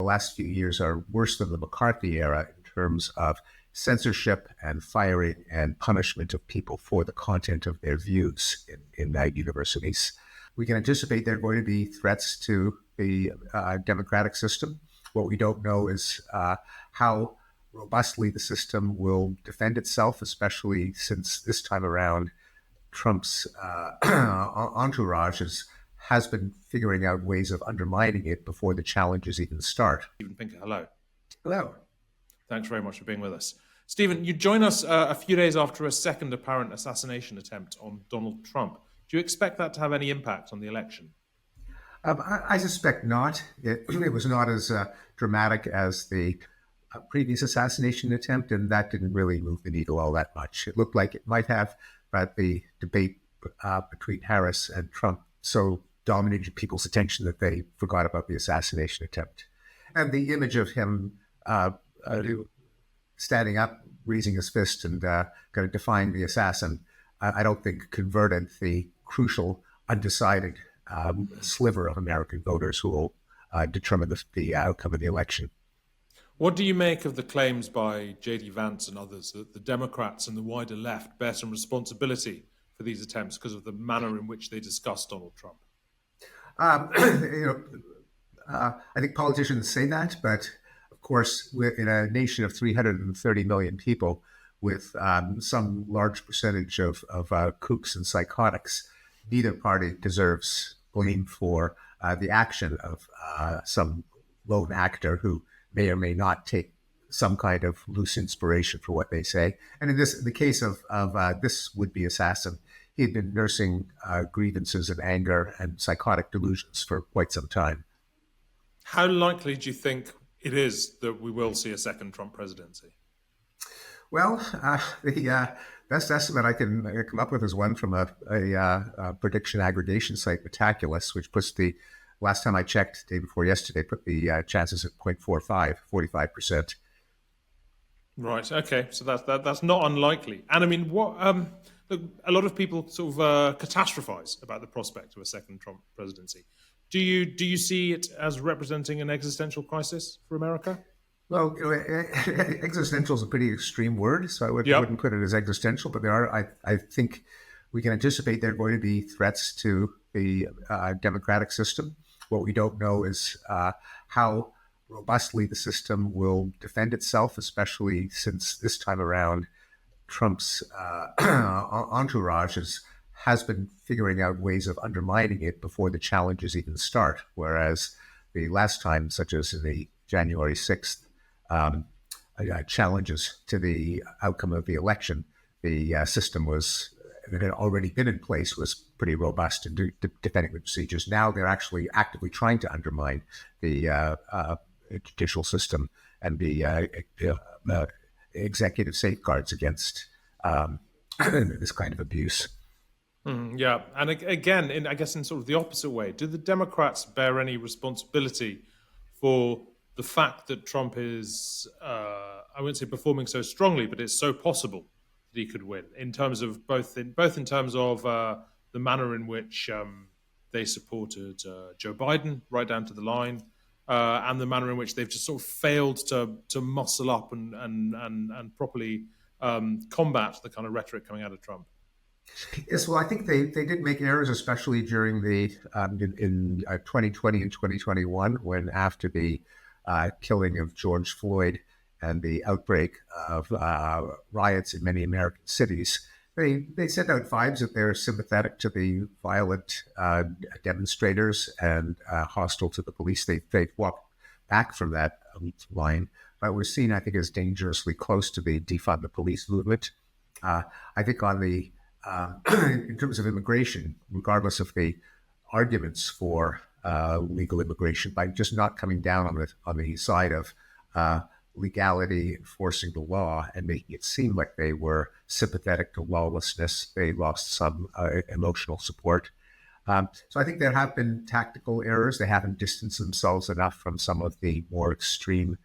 last few years are worse than the McCarthy era in terms of censorship and firing and punishment of people for the content of their views in universities. We can anticipate there are going to be threats to the democratic system. What we don't know is how robustly the system will defend itself, especially since this time around Trump's entourage has been figuring out ways of undermining it before the challenges even start. Stephen Pinker, hello. Hello. Thanks very much for being with us. Stephen, you join us a few days after a second apparent assassination attempt on Donald Trump. Do you expect that to have any impact on the election? I suspect not. It was not as dramatic as the previous assassination attempt, and that didn't really move the needle all that much. It looked like it might have, but the debate between Harris and Trump so dominated people's attention that they forgot about the assassination attempt. And the image of him standing up, raising his fist, and going to define the assassin, I don't think converted the crucial, undecided sliver of American voters who will determine the outcome of the election. What do you make of the claims by J.D. Vance and others that the Democrats and the wider left bear some responsibility for these attempts because of the manner in which they discuss Donald Trump? I think politicians say that, but of course, we're in a nation of 330 million people with some large percentage of kooks and psychotics. Neither party deserves blame for the action of some lone actor who may or may not take some kind of loose inspiration for what they say. And in the case of this would-be assassin, he had been nursing grievances of anger and psychotic delusions for quite some time. How likely do you think it is that we will see a second Trump presidency? Well, the best estimate I can come up with is one from a prediction aggregation site, Metaculus, which puts last time I checked, day before yesterday, put the chances at 0.45, 45%. Right. Okay. So that's not unlikely. And I mean, look, a lot of people sort of catastrophize about the prospect of a second Trump presidency. Do you see it as representing an existential crisis for America? Well, existential is a pretty extreme word, so I wouldn't put it as existential. But I think we can anticipate there are going to be threats to the democratic system. What we don't know is how robustly the system will defend itself, especially since this time around Trump's entourage has been figuring out ways of undermining it before the challenges even start. Whereas the last time, such as in the January 6th challenges to the outcome of the election, the system that had already been in place was pretty robust in defending the procedures. Now they're actually actively trying to undermine the judicial system and the executive safeguards against this kind of abuse. Yeah, and again, I guess in sort of the opposite way, do the Democrats bear any responsibility for the fact that Trump is, I wouldn't say performing so strongly, but it's so possible that he could win in terms of both in terms of the manner in which they supported Joe Biden right down to the line, and the manner in which they've just sort of failed to muscle up and properly combat the kind of rhetoric coming out of Trump? Yes, well, I think they did make errors, especially during the in 2020 and 2021, when after the killing of George Floyd and the outbreak of riots in many American cities, they sent out vibes that they're sympathetic to the violent demonstrators and hostile to the police. They've walked back from that line, but we're seen, I think, as dangerously close to the defund the police movement. I think on the in terms of immigration, regardless of the arguments for legal immigration, by just not coming down on the side of legality, enforcing the law, and making it seem like they were sympathetic to lawlessness, they lost some emotional support. So I think there have been tactical errors. They haven't distanced themselves enough from some of the more extreme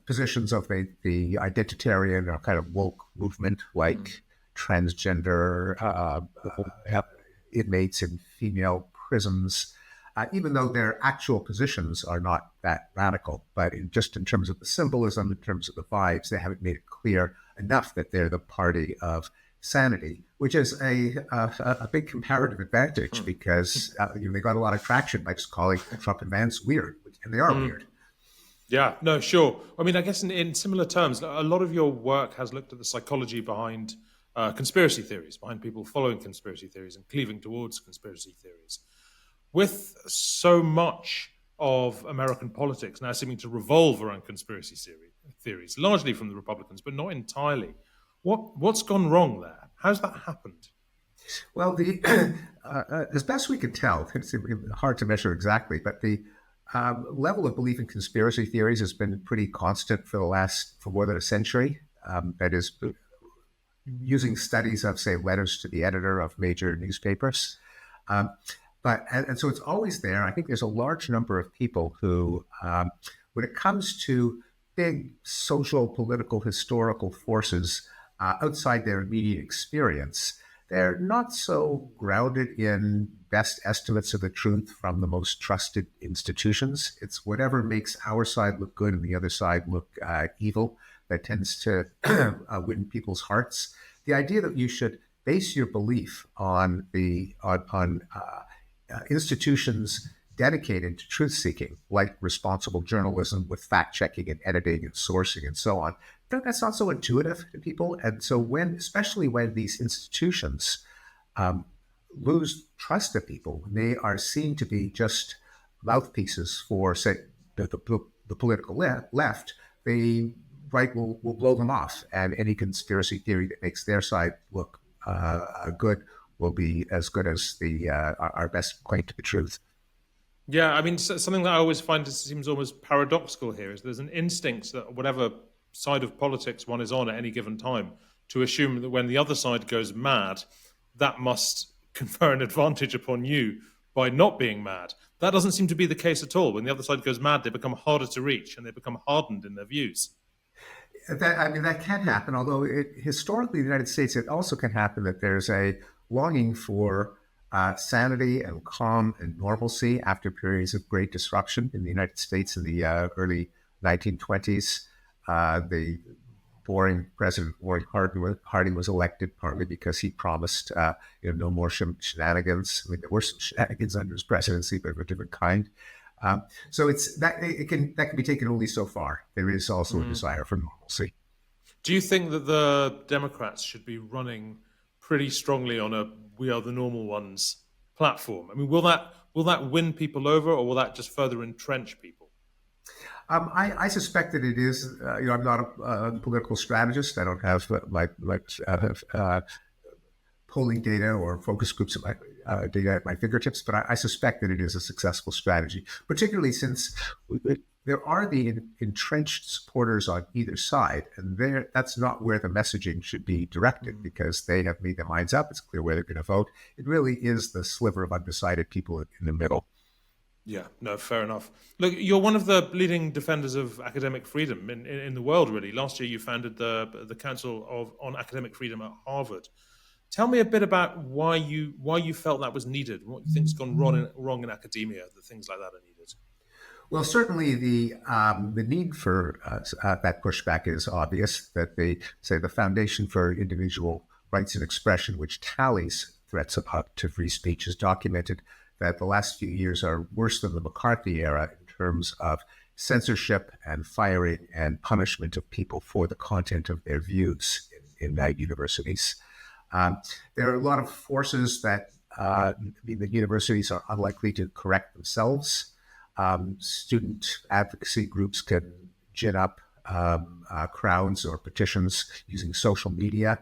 positions of the identitarian or kind of woke movement, like transgender inmates in female prisons. even though their actual positions are not that radical. But just in terms of the symbolism, in terms of the vibes, they haven't made it clear enough that they're the party of sanity, which is a big comparative advantage because they got a lot of traction by just calling Trump and Vance weird, and they are weird. Yeah, no, sure. I mean, I guess in similar terms, a lot of your work has looked at the psychology behind conspiracy theories, behind people following conspiracy theories and cleaving towards conspiracy theories. With so much of American politics now seeming to revolve around theories, largely from the Republicans, but not entirely, what's gone wrong there? How's that happened? Well, as best we can tell, it's hard to measure exactly, but the level of belief in conspiracy theories has been pretty constant for more than a century. That is, using studies of, say, letters to the editor of major newspapers. And so it's always there. I think there's a large number of people who, when it comes to big social, political, historical forces outside their immediate experience, they're not so grounded in best estimates of the truth from the most trusted institutions. It's whatever makes our side look good and the other side look evil that tends to win people's hearts. The idea that you should base your belief on institutions dedicated to truth seeking, like responsible journalism with fact checking and editing and sourcing and so on, that's not so intuitive to people. And so especially when these institutions lose trust of people, when they are seen to be just mouthpieces for, say, the political left, the right will blow them off. And any conspiracy theory that makes their side look good will be as good as our best claim to the truth. Yeah, I mean, something that I always find seems almost paradoxical here is there's an instinct that whatever side of politics one is on at any given time, to assume that when the other side goes mad, that must confer an advantage upon you by not being mad. That doesn't seem to be the case at all. When the other side goes mad, they become harder to reach and they become hardened in their views. That can happen, although historically in the United States, it also can happen that there's a longing for sanity and calm and normalcy after periods of great disruption. In the United States in the early 1920s, the boring President Warren Harding was elected partly because he promised no more shenanigans. I mean, there were some shenanigans under his presidency, but of a different kind. So that can be taken only so far. There is also a desire for normalcy. Do you think that the Democrats should be running pretty strongly on a "we are the normal ones" platform? I mean, will that win people over, or will that just further entrench people? I suspect that it is. I'm not a political strategist. I don't have much polling data or focus groups data at my fingertips, but I suspect that it is a successful strategy, particularly since there are the entrenched supporters on either side, and that's not where the messaging should be directed because they have made their minds up. It's clear where they're going to vote. It really is the sliver of undecided people in the middle. Yeah, no, fair enough. Look, you're one of the leading defenders of academic freedom in the world, really. Last year, you founded the Council on Academic Freedom at Harvard. Tell me a bit about why you felt that was needed, and what you think's gone wrong in academia, that things like that are needed. Well, certainly the need for that pushback is obvious. That the Foundation for Individual Rights and Expression, which tallies threats up to free speech, has documented that the last few years are worse than the McCarthy era in terms of censorship and firing and punishment of people for the content of their views in universities. There are a lot of forces that the universities are unlikely to correct themselves. Student advocacy groups can gin up crowds or petitions using social media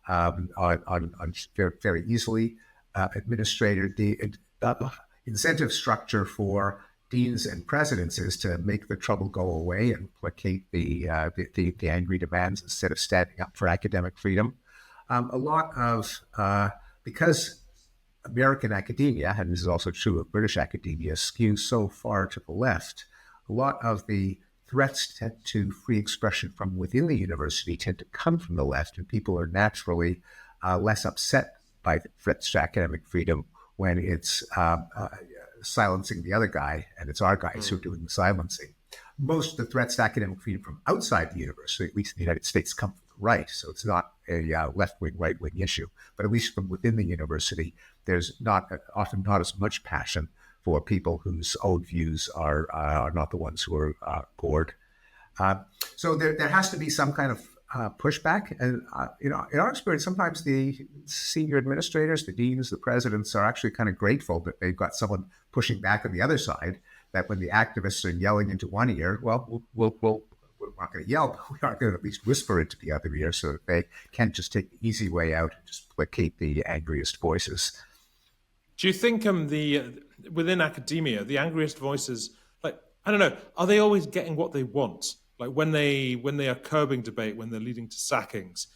very easily. The incentive structure for deans and presidents is to make the trouble go away and placate the angry demands instead of standing up for academic freedom. Because American academia, and this is also true of British academia, skews so far to the left, a lot of the threats to free expression from within the university tend to come from the left, and people are naturally less upset by the threats to academic freedom when it's silencing the other guy, and it's our guys who are doing the silencing. Most of the threats to academic freedom from outside the university, at least in the United States, come from the right. So it's not a left-wing, right-wing issue. But at least from within the university, there's often not as much passion for people whose own views are not the ones who are bored. So there has to be some kind of pushback. And, in our experience, sometimes the senior administrators, the deans, the presidents are actually kind of grateful that they've got someone pushing back on the other side, that when the activists are yelling into one ear, well, we're not going to yell, but we are going to at least whisper into the other ear so that they can't just take the easy way out and just placate the angriest voices. Do you think within academia, the angriest voices, like, I don't know, are they always getting what they want? Like when they are curbing debate, when they're leading to sackings,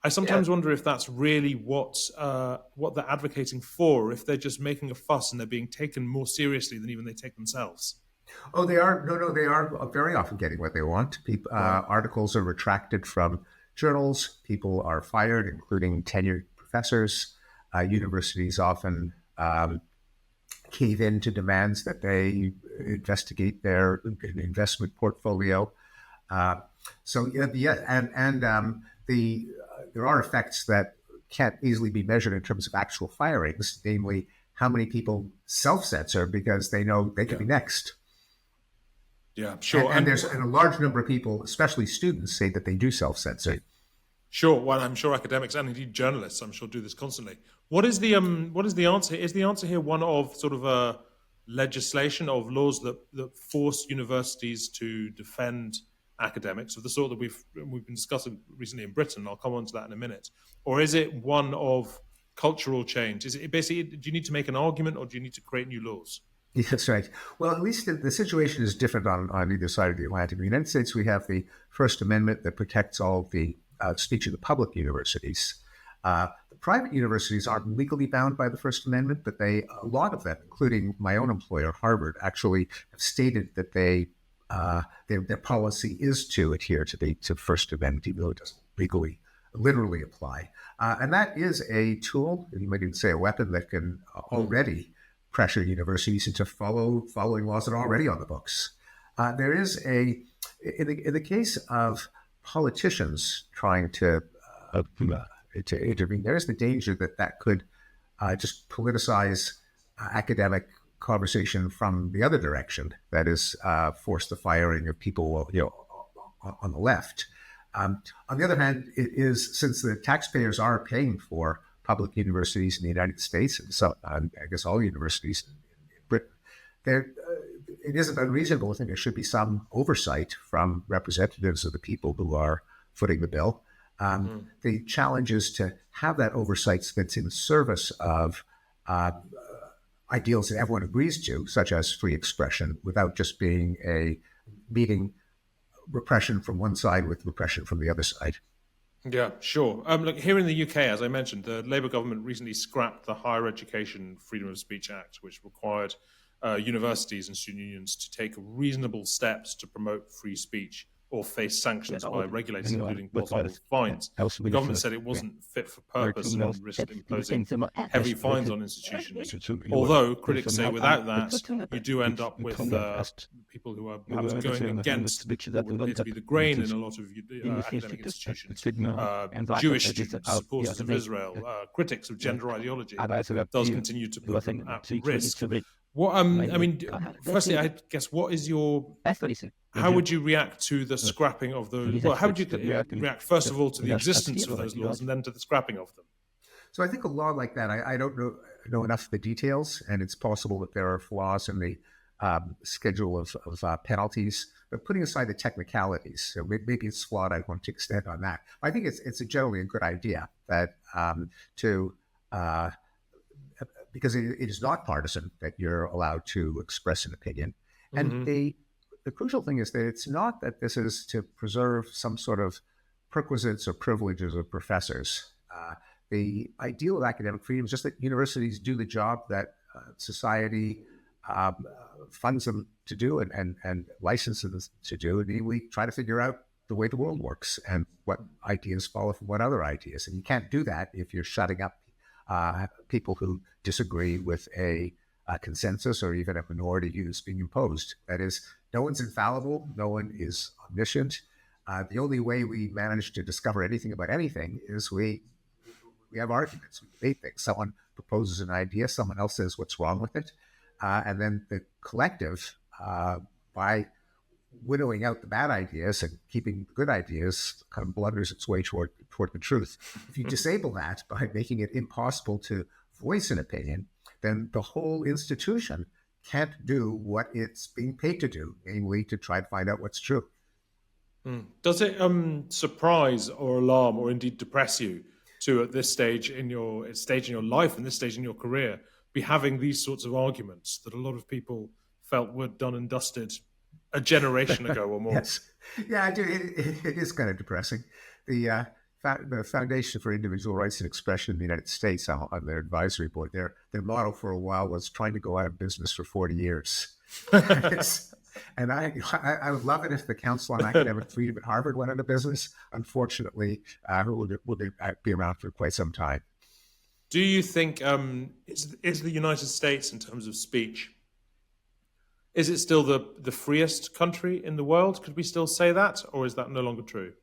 I sometimes wonder if that's really what they're advocating for, or if they're just making a fuss and they're being taken more seriously than even they take themselves. Oh, they are. No, they are very often getting what they want. People, articles are retracted from journals. People are fired, including tenured professors. Universities often cave in to demands that they investigate their investment portfolio. There are effects that can't easily be measured in terms of actual firings, namely how many people self-censor because they know they could be next. Yeah, sure. And there's a large number of people, especially students, say that they do self-censor. Sure. Well, I'm sure academics and indeed journalists, I'm sure, do this constantly. What is the answer? Is the answer here one of sort of a legislation of laws that force universities to defend academics of the sort that we've been discussing recently in Britain? I'll come on to that in a minute. Or is it one of cultural change? Is it basically, do you need to make an argument, or do you need to create new laws? Yeah, that's right. Well, at least the situation is different on either side of the Atlantic. In the United States, we have the First Amendment that protects all of the speech of the public universities. The private universities aren't legally bound by the First Amendment, but a lot of them, including my own employer, Harvard, actually have stated that their policy is to adhere to the First Amendment, even though it doesn't literally apply. And that is a tool, you might even say a weapon, that can already pressure universities into following laws that are already on the books. There is in the case of politicians trying to intervene, there is the danger that could just politicize academic conversation from the other direction. That is, force the firing of people, on the left. On the other hand, it is, since the taxpayers are paying for public universities in the United States, and so I guess all universities in Britain, it isn't unreasonable to think there should be some oversight from representatives of the people who are footing the bill. The challenge is to have that oversight that's in service of ideals that everyone agrees to, such as free expression, without just being meeting repression from one side with repression from the other side. Yeah, sure. Look, here in the UK, as I mentioned, the Labour government recently scrapped the Higher Education Freedom of Speech Act, which required universities and student unions to take reasonable steps to promote free speech or face sanctions by regulators, including possible fines. The government said it wasn't fit for purpose and risked imposing heavy fines on institutions. Although critics say without that, you do end up with people who are perhaps going against what would appear to be the grain in a lot of academic institutions. Jewish students, supporters of Israel, critics of gender ideology, does continue to put them at risk. Firstly, I guess, what is your... How would you react to the scrapping of those? Well, how would you react, first of all, to the existence of those laws and then to the scrapping of them? So I think a law like that, I don't know enough of the details, and it's possible that there are flaws in the schedule of penalties. But putting aside the technicalities, so maybe it's flawed. I want to extend on that. I think it's generally a good idea that because it is not partisan, that you're allowed to express an opinion. And the crucial thing is that it's not that this is to preserve some sort of perquisites or privileges of professors. The ideal of academic freedom is just that universities do the job that society funds them to do and licenses them to do. And we try to figure out the way the world works and what ideas follow from what other ideas. And you can't do that if you're shutting up people who disagree with a consensus or even a minority views being imposed. That is, no one's infallible, no one is omniscient. The only way we manage to discover anything about anything is we have arguments, we debate things. Someone proposes an idea, someone else says what's wrong with it, and then the collective, by winnowing out the bad ideas and keeping the good ideas, kind of blunders its way toward the truth. If you disable that by making it impossible to voice an opinion, then the whole institution can't do what it's being paid to do, namely to try to find out what's true. Does it surprise or alarm or indeed depress you to, at this stage in your life and this stage in your career, be having these sorts of arguments that a lot of people felt were done and dusted a generation ago or more? Yes. Yeah, I do. It is kind of depressing. The Foundation for Individual Rights and Expression in the United States, on their advisory board, their motto for a while was trying to go out of business for 40 years. And I would love it if the Council on Academic Freedom at Harvard went out of business. Unfortunately, will be around for quite some time. Do you think is the United States, in terms of speech, is it still the freest country in the world? Could we still say that, or is that no longer true?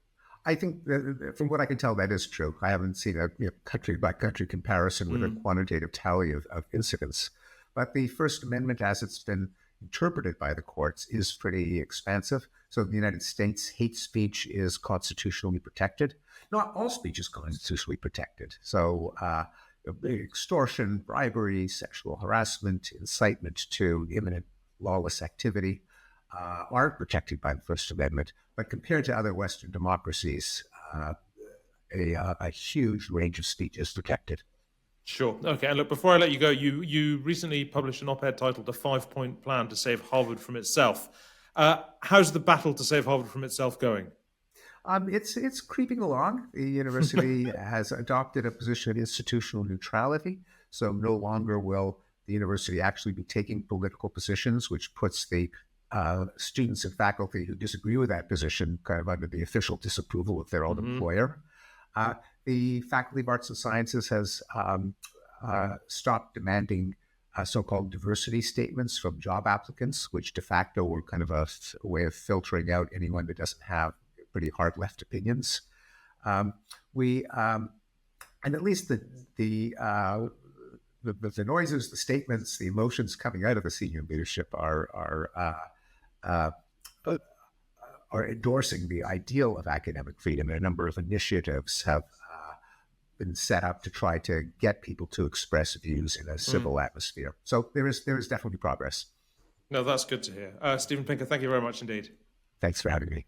I think that, from what I can tell, that is true. I haven't seen a country by country comparison with a quantitative tally of incidents. But the First Amendment, as it's been interpreted by the courts, is pretty expansive. So in the United States, hate speech is constitutionally protected. Not all speech is constitutionally protected. So extortion, bribery, sexual harassment, incitement to imminent lawless activity are protected by the First Amendment. But compared to other Western democracies, a huge range of speech is protected. Sure. Okay. And look, before I let you go, you recently published an op-ed titled "A 5-Point Plan to Save Harvard from Itself." How's the battle to save Harvard from itself going? It's creeping along. The university has adopted a position of institutional neutrality, so no longer will the university actually be taking political positions, which puts the students and faculty who disagree with that position kind of under the official disapproval of their own employer. The Faculty of Arts and Sciences has stopped demanding so-called diversity statements from job applicants, which de facto were kind of a way of filtering out anyone that doesn't have pretty hard left opinions. And at least the noises, the statements, the emotions coming out of the senior leadership are endorsing the ideal of academic freedom. And a number of initiatives have been set up to try to get people to express views in a civil atmosphere. So there is definitely progress. No, that's good to hear. Steven Pinker, thank you very much indeed. Thanks for having me.